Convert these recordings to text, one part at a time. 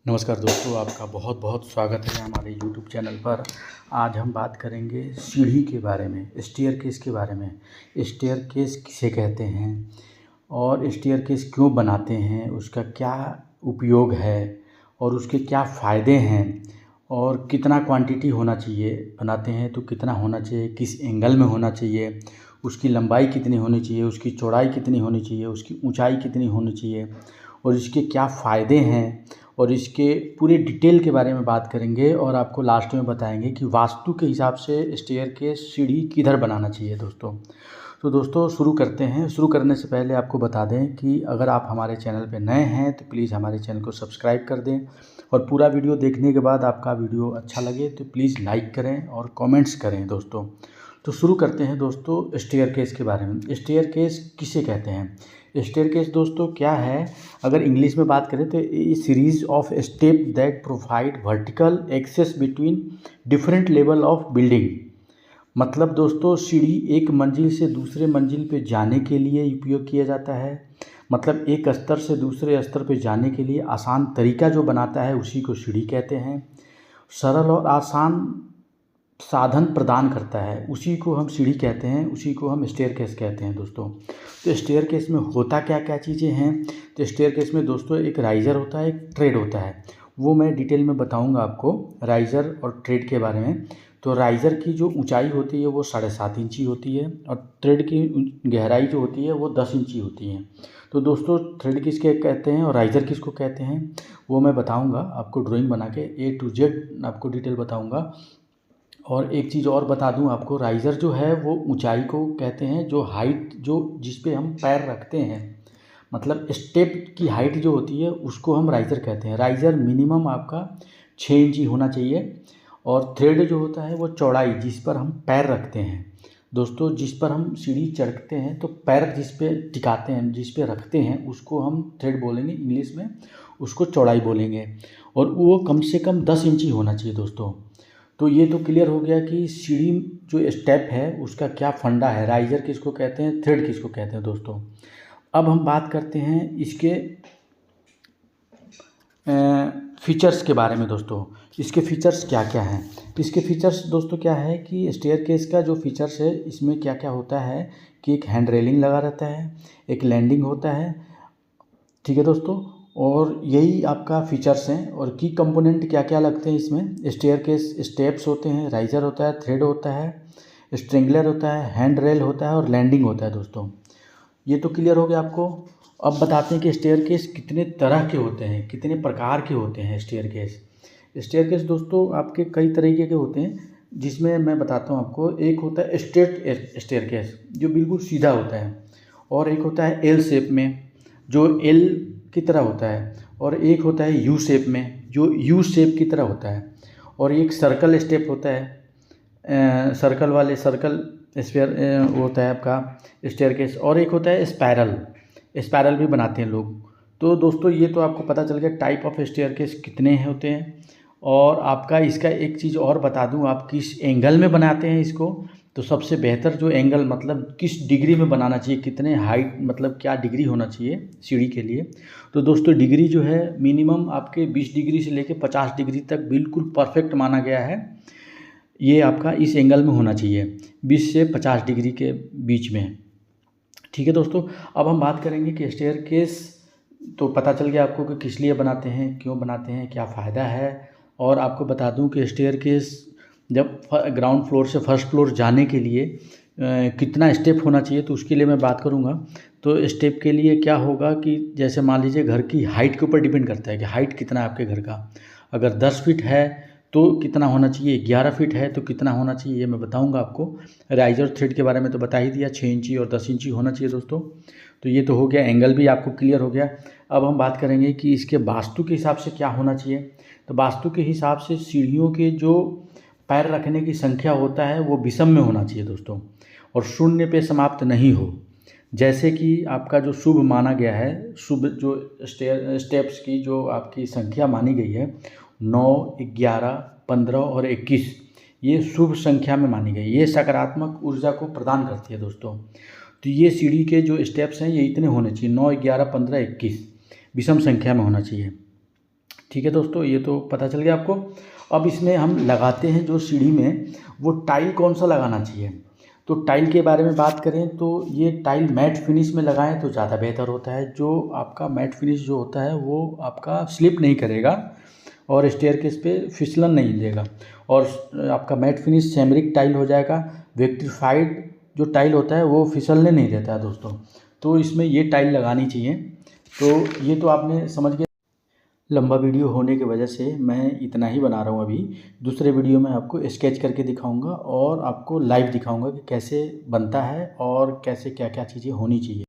नमस्कार दोस्तों, आपका बहुत बहुत स्वागत है हमारे YouTube चैनल पर। आज हम बात करेंगे सीढ़ी के बारे में, स्टेयरकेस के बारे में। स्टेयरकेस किसे कहते हैं और स्टेयरकेस क्यों बनाते हैं, उसका क्या उपयोग है और उसके क्या फ़ायदे हैं और कितना क्वांटिटी होना चाहिए, बनाते हैं तो कितना होना चाहिए, किस एंगल में होना चाहिए, उसकी लंबाई कितनी होनी चाहिए, उसकी चौड़ाई कितनी होनी चाहिए, उसकी ऊंचाई कितनी होनी चाहिए और इसके क्या फ़ायदे हैं और इसके पूरे डिटेल के बारे में बात करेंगे। और आपको लास्ट में बताएंगे कि वास्तु के हिसाब से स्टेयरकेस सीढ़ी किधर बनाना चाहिए दोस्तों। तो दोस्तों शुरू करते हैं। शुरू करने से पहले आपको बता दें कि अगर आप हमारे चैनल पर नए हैं तो प्लीज़ हमारे चैनल को सब्सक्राइब कर दें और पूरा वीडियो देखने के बाद आपका वीडियो अच्छा लगे तो प्लीज़ लाइक करें और कमेंट्स करें दोस्तों। तो शुरू करते हैं दोस्तों स्टेयरकेस के बारे में। स्टेयरकेस किसे कहते हैं? स्टेयरकेस दोस्तों क्या है, अगर इंग्लिश में बात करें तो a series of step that provide vertical access between different level of building. मतलब दोस्तों सीढ़ी एक मंजिल से दूसरे मंजिल पे जाने के लिए उपयोग किया जाता है। मतलब एक स्तर से दूसरे स्तर पे जाने के लिए आसान तरीका जो बनाता है उसी को सीढ़ी कहते हैं। सरल और आसान साधन प्रदान करता है उसी को हम सीढ़ी कहते हैं, उसी को हम स्टेयरकेस कहते हैं दोस्तों। तो स्टेयरकेस में होता क्या क्या चीज़ें हैं? तो स्टेयरकेस में दोस्तों एक राइज़र होता है, एक ट्रेड होता है। वो मैं डिटेल में बताऊंगा आपको राइज़र और ट्रेड के बारे में। तो राइज़र की जो ऊंचाई होती है वो 7.5 इंची होती है और ट्रेड की गहराई जो होती है वो 10 इंची होती है। तो दोस्तों थ्रेड किसके कहते हैं और राइज़र किसको कहते हैं वो मैं बताऊँगा आपको, ड्राइंग बना के A to Z आपको डिटेल बताऊँगा। और एक चीज़ और बता दूं आपको, राइज़र जो है वो ऊंचाई को कहते हैं, जो हाइट जो जिस पे हम पैर रखते हैं, मतलब स्टेप की हाइट जो होती है उसको हम राइज़र कहते हैं। राइज़र मिनिमम आपका 6 इंची होना चाहिए और थ्रेड जो होता है वो चौड़ाई जिस पर हम पैर रखते हैं दोस्तों, जिस पर हम सीढ़ी चढ़ते हैं तो पैर जिस पे टिकाते हैं, जिस पे रखते हैं उसको हम थ्रेड बोलेंगे इंग्लिश में, उसको चौड़ाई बोलेंगे और वो कम से कम 10 इंची होना चाहिए दोस्तों। तो ये तो क्लियर हो गया कि सीढ़ी जो स्टेप है उसका क्या फंडा है, राइज़र किसको कहते हैं, थ्रेड किसको कहते हैं दोस्तों। अब हम बात करते हैं इसके फीचर्स के बारे में दोस्तों। इसके फीचर्स क्या क्या हैं? इसके फीचर्स दोस्तों क्या है कि स्टेयरकेस का जो फीचर्स है इसमें क्या क्या होता है कि एक हैंड रेलिंग लगा रहता है, एक लैंडिंग होता है, ठीक है दोस्तों। और यही आपका फीचर्स हैं। और की कंपोनेंट क्या क्या लगते हैं इसमें? स्टेयरकेस स्टेप्स होते हैं, राइज़र होता है, थ्रेड होता है, स्ट्रिंगलर होता है, हैंड रेल होता है और लैंडिंग होता है दोस्तों। ये तो क्लियर हो गया आपको। अब बताते हैं कि स्टेयरकेस कितने तरह के होते हैं, कितने प्रकार के होते हैं स्टेयरकेस। स्टेयरकेस दोस्तों आपके कई तरीके के होते हैं, जिसमें मैं बताता हूँ आपको। एक होता है स्ट्रेट स्टेयरकेस जो बिल्कुल सीधा होता है, और एक होता है एल शेप में जो एल की तरह होता है, और एक होता है यू शेप में जो यू शेप की तरह होता है, और एक सर्कल स्टेप होता है, सर्कल वाले सर्कल स्फीयर होता है आपका स्टेयरकेस, और एक होता है स्पायरल, स्पायरल भी बनाते हैं लोग। तो दोस्तों ये तो आपको पता चल गया टाइप ऑफ स्टेयरकेस कितने होते हैं। और आपका इसका एक चीज़ और बता दूं, आप किस एंगल में बनाते हैं इसको। तो सबसे बेहतर जो एंगल, मतलब किस डिग्री में बनाना चाहिए, कितने हाइट, मतलब क्या डिग्री होना चाहिए सीढ़ी के लिए। तो दोस्तों डिग्री जो है मिनिमम आपके 20 डिग्री से लेकर 50 डिग्री तक बिल्कुल परफेक्ट माना गया है। ये आपका इस एंगल में होना चाहिए 20 से 50 डिग्री के बीच में, ठीक है दोस्तों। अब हम बात करेंगे कि स्टेयरकेस तो पता चल गया आपको कि किस लिए बनाते हैं, क्यों बनाते हैं, क्या फ़ायदा है। और आपको बता दूं कि स्टेयरकेस जब ग्राउंड फ्लोर से फर्स्ट फ्लोर जाने के लिए कितना स्टेप होना चाहिए तो उसके लिए मैं बात करूंगा। तो स्टेप के लिए क्या होगा कि जैसे मान लीजिए घर की हाइट के ऊपर डिपेंड करता है कि हाइट कितना है आपके घर का। अगर 10 फीट है तो कितना होना चाहिए, 11 फीट है तो कितना होना चाहिए, ये मैं बताऊंगा आपको। राइज़र थ्रेड के बारे में तो बता ही दिया, 6 इंची और 10 इंची होना चाहिए दोस्तों। तो ये तो हो गया, एंगल भी आपको क्लियर हो गया। अब हम बात करेंगे कि इसके वास्तु के हिसाब से क्या होना चाहिए। तो वास्तु के हिसाब से सीढ़ियों के जो पैर रखने की संख्या होता है वो विषम में होना चाहिए दोस्तों, और शून्य पे समाप्त नहीं हो। जैसे कि आपका जो शुभ माना गया है, शुभ जो स्टेप्स की जो आपकी संख्या मानी गई है 9, 11, 15 और 21, ये शुभ संख्या में मानी गई, ये सकारात्मक ऊर्जा को प्रदान करती है दोस्तों। तो ये सीढ़ी के जो स्टेप्स हैं ये इतने होने चाहिए, 9, 11, 15, 21 विषम संख्या में होना चाहिए, ठीक है दोस्तों, ये तो पता चल गया आपको। अब इसमें हम लगाते हैं जो सीढ़ी में, वो टाइल कौन सा लगाना चाहिए। तो टाइल के बारे में बात करें तो ये टाइल मैट फिनिश में लगाएं तो ज़्यादा बेहतर होता है। जो आपका मैट फिनिश जो होता है वो आपका स्लिप नहीं करेगा और स्टेयरकेस पे फिसलन नहीं देगा, और आपका मैट फिनिश सेमरिक टाइल हो जाएगा। विक्ट्रीफाइड जो टाइल होता है वो फिसलने नहीं देता है दोस्तों, तो इसमें ये टाइल लगानी चाहिए। तो ये तो आपने समझ गए। लंबा वीडियो होने की वजह से मैं इतना ही बना रहा हूँ अभी। दूसरे वीडियो में आपको स्केच करके दिखाऊंगा और आपको लाइव दिखाऊंगा कि कैसे बनता है और कैसे क्या क्या चीज़ें होनी चाहिए।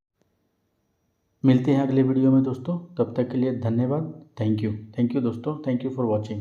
मिलते हैं अगले वीडियो में दोस्तों, तब तक के लिए धन्यवाद। थैंक यू दोस्तों, थैंक यू फॉर वॉचिंग।